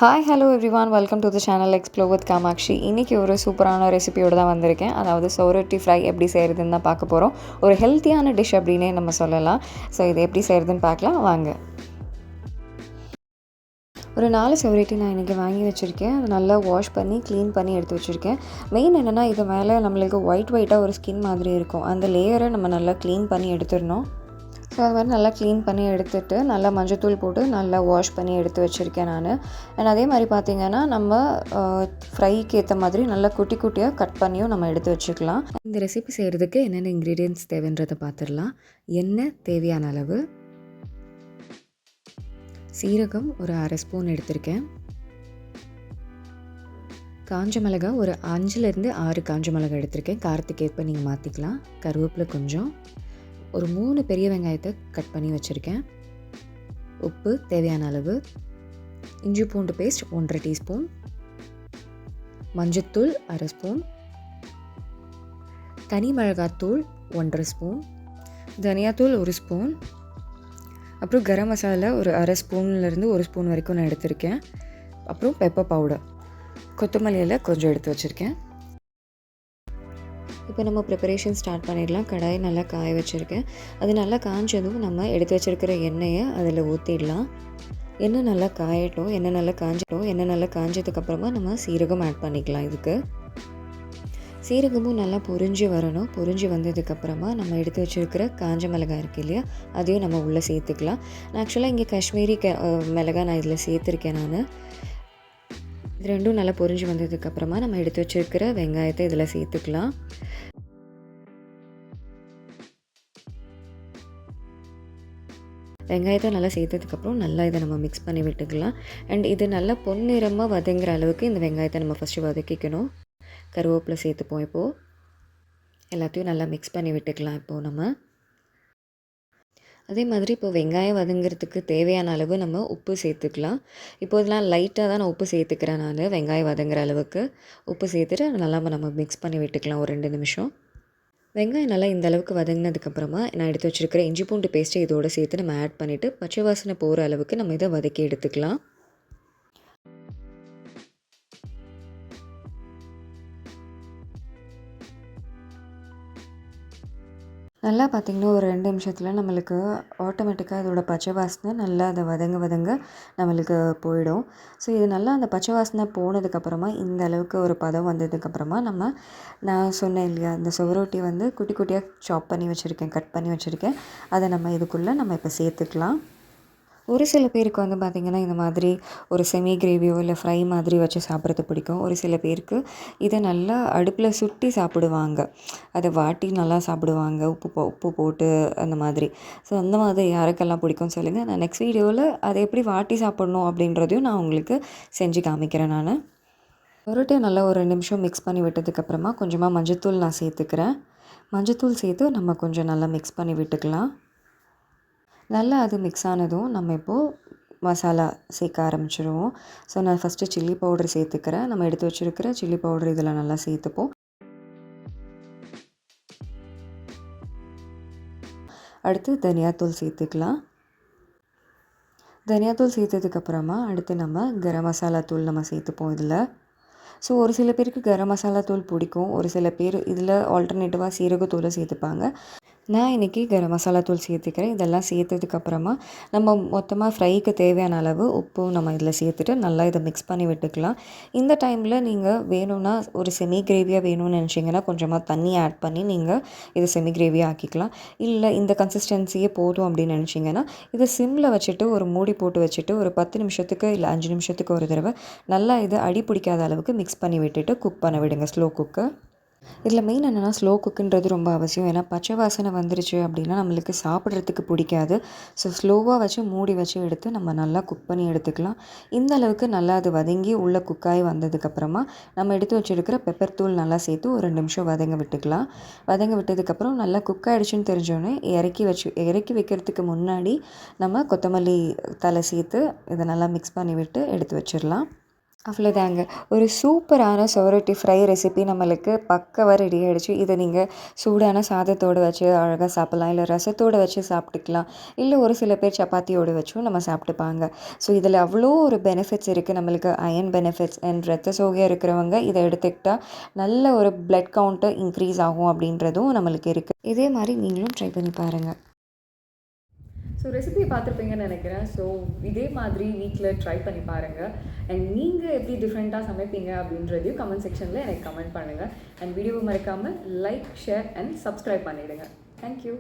Hi hello everyone, welcome to the channel explore with Kamakshi. இன்றைக்கி ஒரு சூப்பரான ரெசிபியோடு தான் வந்திருக்கேன். அதாவது சோரொட்டி ஃப்ரை எப்படி செய்கிறதுன்னு தான் பார்க்க போகிறோம். ஒரு ஹெல்த்தியான டிஷ் அப்படின்னே நம்ம சொல்லலாம். ஸோ இது எப்படி செய்கிறதுன்னு பார்க்கலாம் வாங்க. ஒரு 4 சவரட்டி நான் இன்றைக்கி வாங்கி வச்சுருக்கேன். அது நல்லா வாஷ் பண்ணி க்ளீன் பண்ணி எடுத்து வச்சுருக்கேன். மெயின் என்னென்னா இது மேலே நம்மளுக்கு ஒயிட்டாக ஒரு ஸ்கின் மாதிரி இருக்கும். அந்த லேயரை நம்ம நல்லா க்ளீன் பண்ணி எடுத்துடணும். ஸோ அது மாதிரி நல்லா க்ளீன் பண்ணி எடுத்துகிட்டு நல்லா மஞ்சத்தூள் போட்டு நல்லா வாஷ் பண்ணி எடுத்து வச்சுருக்கேன் நான். அண்ட் அதே மாதிரி பார்த்திங்கன்னா நம்ம ஃப்ரைக்கு ஏற்ற மாதிரி நல்லா குட்டி குட்டியாக கட் பண்ணியும் நம்ம எடுத்து வச்சுக்கலாம். இந்த ரெசிபி செய்கிறதுக்கு என்னென்ன இன்க்ரீடியன்ட்ஸ் தேவைன்றதை பார்த்துடலாம். எண்ணெய் தேவையான அளவு, சீரகம் ஒரு 1/2 ஸ்பூன் எடுத்திருக்கேன், காஞ்ச மிளகாய் ஒரு 5லேருந்து 6 காஞ்ச மிளகாய் எடுத்திருக்கேன், காரத்துக்கு ஏற்ப நீங்கள் மாற்றிக்கலாம். கருவேப்பிலை கொஞ்சம், ஒரு 3 பெரிய வெங்காயத்தை கட் பண்ணி வச்சுருக்கேன், உப்பு தேவையான அளவு, இஞ்சி பூண்டு பேஸ்ட் 1/2 டீஸ்பூன், மஞ்சத்தூள் 1/2 ஸ்பூன், தனி மிளகாத்தூள் 1/2 ஸ்பூன், தனியாத்தூள் 1 ஸ்பூன், அப்புறம் கரம் மசாலா ஒரு 1/2 ஸ்பூன்லேருந்து 1 ஸ்பூன் வரைக்கும் நான் எடுத்திருக்கேன், அப்புறம் பெப்பர் பவுடர், கொத்தமல்லி இலை கொஞ்சம் எடுத்து வச்சுருக்கேன். இப்போ நம்ம ப்ரிப்பரேஷன் ஸ்டார்ட் பண்ணிடலாம். கடாயை நல்லா காய வச்சுருக்கேன். அது நல்லா காஞ்சதும் நம்ம எடுத்து வச்சுருக்கிற எண்ணெயை அதில் ஊற்றிடலாம். எண்ணெய் நல்லா காயட்டும். எண்ணெய் நல்லா காஞ்சதுக்கப்புறமா நம்ம சீரகம் ஆட் பண்ணிக்கலாம். இதுக்கு சீரகமும் நல்லா பொரிஞ்சு வரணும். பொரிஞ்சு வந்ததுக்கப்புறமா நம்ம எடுத்து வச்சுருக்கிற காஞ்ச மிளகாய் இருக்குது இல்லையா, அதையும் நம்ம உள்ளே சேர்த்துக்கலாம். ஆக்சுவலாக இங்கே காஷ்மீரி மிளகாய் நான் இதில் சேர்த்துருக்கேன். நான் இது ரெண்டும் நல்லா பொரிஞ்சு வந்ததுக்கப்புறமா நம்ம எடுத்து வச்சுருக்கிற வெங்காயத்தை இதில் சேர்த்துக்கலாம். வெங்காயத்தை நல்லா சேர்த்ததுக்கப்புறம் நல்லா இதை நம்ம மிக்ஸ் பண்ணி விட்டுக்கலாம். அண்ட் இது நல்லா பொன்னிறமாக வதங்குற அளவுக்கு இந்த வெங்காயத்தை நம்ம ஃபஸ்ட்டு வதக்கிக்கணும். கருவேப்பிலை சேர்த்துப்போம். இப்போது எல்லாத்தையும் நல்லா மிக்ஸ் பண்ணி விட்டுக்கலாம். இப்போது நம்ம அதே மாதிரி இப்போ வெங்காயம் வதங்கிறதுக்கு தேவையான அளவு நம்ம உப்பு சேர்த்துக்கலாம். இப்போதெல்லாம் லைட்டாக தான் நான் உப்பு சேர்த்துக்கிறேன். நான் வெங்காயம் வதங்குற அளவுக்கு உப்பு சேர்த்துட்டு நல்லா நம்ம மிக்ஸ் பண்ணி விட்டுக்கலாம் ஒரு 2 நிமிஷம். வெங்காயம் நல்லா இந்த அளவுக்கு வதங்கினதுக்கப்புறமா நான் எடுத்து வச்சுருக்கிற இஞ்சி பூண்டு பேஸ்ட்டை இதோடு சேர்த்து நம்ம ஆட் பண்ணிவிட்டு பச்சை வாசனை போகிற அளவுக்கு நம்ம இதை வதக்கி எடுத்துக்கலாம். நல்லா பார்த்திங்கன்னா ஒரு 2 நிமிஷத்தில் நம்மளுக்கு ஆட்டோமேட்டிக்காக இதோட பச்சை வாசனை நல்லா அதை வதங்க நம்மளுக்கு போயிடும். ஸோ இது நல்லா அந்த பச்சை வாசனை போனதுக்கப்புறமா இந்த அளவுக்கு ஒரு பதம் வந்ததுக்கப்புறமா நான் சொன்னேன் இல்லையா, இந்த சுவரொட்டி குட்டி குட்டியாக சாப் பண்ணி வச்சுருக்கேன், கட் பண்ணி வச்சுருக்கேன். அதை நம்ம இதுக்குள்ளே நம்ம இப்போ சேர்த்துக்கலாம். ஒரு சில பேருக்கு பார்த்திங்கன்னா இந்த மாதிரி ஒரு செமி கிரேவியோ இல்லை ஃப்ரை மாதிரி வச்சு சாப்பிட்றது பிடிக்கும். ஒரு சில பேருக்கு இதை நல்லா அடுப்பில் சுட்டி சாப்பிடுவாங்க, அதை வாட்டி நல்லா சாப்பிடுவாங்க, உப்பு போட்டு அந்த மாதிரி. ஸோ அந்த மாதிரி யாருக்கெல்லாம் பிடிக்கும்னு சொல்லுங்கள். நான் நெக்ஸ்ட் வீடியோவில் அதை எப்படி வாட்டி சாப்பிட்ணும் அப்படின்றதையும் நான் உங்களுக்கு செஞ்சு காமிக்கிறேன். நான் ரொட்டியை நல்லா ஒரு 2 நிமிஷம் மிக்ஸ் பண்ணி விட்டதுக்கப்புறமா கொஞ்சமாக மஞ்சத்தூள் நான் சேர்த்துக்கிறேன். மஞ்சத்தூள் சேர்த்து நம்ம கொஞ்சம் நல்லா மிக்ஸ் பண்ணி விட்டுக்கலாம். நல்லா அது மிக்ஸ் ஆனதும் நம்ம இப்போது மசாலா சேர்க்க ஆரம்பிச்சிடுவோம். ஸோ நான் ஃபஸ்ட்டு சில்லி பவுடர் சேர்த்துக்கிறேன். நம்ம எடுத்து வச்சுருக்கிற சில்லி பவுடர் இதில் நல்லா சேர்த்துப்போம். அடுத்து தனியாத்தூள் சேர்த்துக்கலாம். தனியாத்தூள் சேர்த்ததுக்கப்புறமா அடுத்து நம்ம கரம் மசாலா தூள் நம்ம சேர்த்துப்போம் இதில். ஸோ ஒரு சில பேருக்கு கரம் மசாலா தூள் பிடிக்கும், ஒரு சில பேர் இதில் ஆல்டர்னேட்டிவாக சீரகத்தூளை சேர்த்துப்பாங்க. நான் இன்றைக்கி கரம் மசாலா தூள் சேர்த்துக்கிறேன். இதெல்லாம் சேர்த்ததுக்கப்புறமா நம்ம மொத்தமாக ஃப்ரைக்கு தேவையான அளவு உப்பும் நம்ம இதில் சேர்த்துட்டு நல்லா இதை மிக்ஸ் பண்ணி விட்டுக்கலாம். இந்த டைமில் நீங்கள் வேணும்னா ஒரு செமி கிரேவியாக வேணும்னு நினச்சிங்கன்னா கொஞ்சமாக தண்ணி ஆட் பண்ணி நீங்கள் இதை செமி கிரேவியாக ஆக்கிக்கலாம். இல்லை இந்த கன்சிஸ்டன்சியே போதும் அப்படின்னு நினச்சிங்கன்னா இதை சிம்மில் வச்சுட்டு ஒரு மூடி போட்டு வச்சுட்டு ஒரு 10 நிமிஷத்துக்கு இல்லை 5 நிமிஷத்துக்கு ஒரு தடவை நல்லா இதை அடி பிடிக்காத அளவுக்கு மிக்ஸ் பண்ணி விட்டுட்டு குக் பண்ண விடுங்க, ஸ்லோ குக்கு. இதில் மெயின் என்னென்னா ஸ்லோ குக்குன்றது ரொம்ப அவசியம். ஏன்னா பச்சை வாசனை வந்துருச்சு அப்படின்னா நம்மளுக்கு சாப்பிட்றதுக்கு பிடிக்காது. ஸோ ஸ்லோவாக வச்சு மூடி வச்சு எடுத்து நம்ம நல்லா குக் பண்ணி எடுத்துக்கலாம். இந்த அளவுக்கு நல்லா அது வதங்கி உள்ளே குக்காகி வந்ததுக்கப்புறமா நம்ம எடுத்து வச்சுருக்கிற பெப்பர் தூள் நல்லா சேர்த்து ஒரு 2 நிமிஷம் வதங்க விட்டுக்கலாம். வதங்க விட்டதுக்கப்புறம் நல்லா குக் ஆகிடுச்சின்னு தெரிஞ்சோடனே இறக்கி வைக்கிறதுக்கு முன்னாடி நம்ம கொத்தமல்லி தலை சேர்த்து இதை நல்லா மிக்ஸ் பண்ணி விட்டு எடுத்து வச்சிடலாம். அவ்வளோதாங்க. ஒரு சூப்பரான சொரட்டி ஃப்ரை ரெசிபி நம்மளுக்கு பக்காவா ரெடி ஆயிடுச்சு. இத நீங்க சூடான சாதத்தோட வச்சு அழகா சாப்பிடலாம். இல்ல ரசத்தோட வச்சு சாப்பிட்டுக்கலாம். இல்ல ஒரு சில பேர் சப்பாத்தியோட வச்சும் நம்ம சாப்பிட்டுப்பாங்க. ஸோ இதில அவ்வளோ ஒரு பெனிஃபிட்ஸ் இருக்கு. நம்மளுக்கு அயர்ன் பெனிஃபிட்ஸ் அண்ட் ரத்த சோகை இருக்கிறவங்க இத எடுத்துக்கிட்டா நல்ல ஒரு பிளட் கவுண்ட் இன்க்ரீஸ் ஆகும் அப்படின்றதும் நம்மளுக்கு இருக்கு. இதே மாரி நீங்களும் ட்ரை பண்ணி பாருங்க. ஸோ ரெசிபி பார்த்துருப்பீங்கன்னு நினைக்கிறேன். ஸோ இதே மாதிரி வீட்டில் ட்ரை பண்ணி பாருங்கள். அண்ட் நீங்கள் எப்படி டிஃப்ரெண்ட்டாக சமைப்பீங்க அப்படின்றதையும் கமெண்ட் செக்ஷனில் எனக்கு கமெண்ட் பண்ணுங்கள். அண்ட் வீடியோவை மறக்காமல் லைக், ஷேர் அண்ட் சப்ஸ்கிரைப் பண்ணிவிடுங்க. தேங்க்யூ.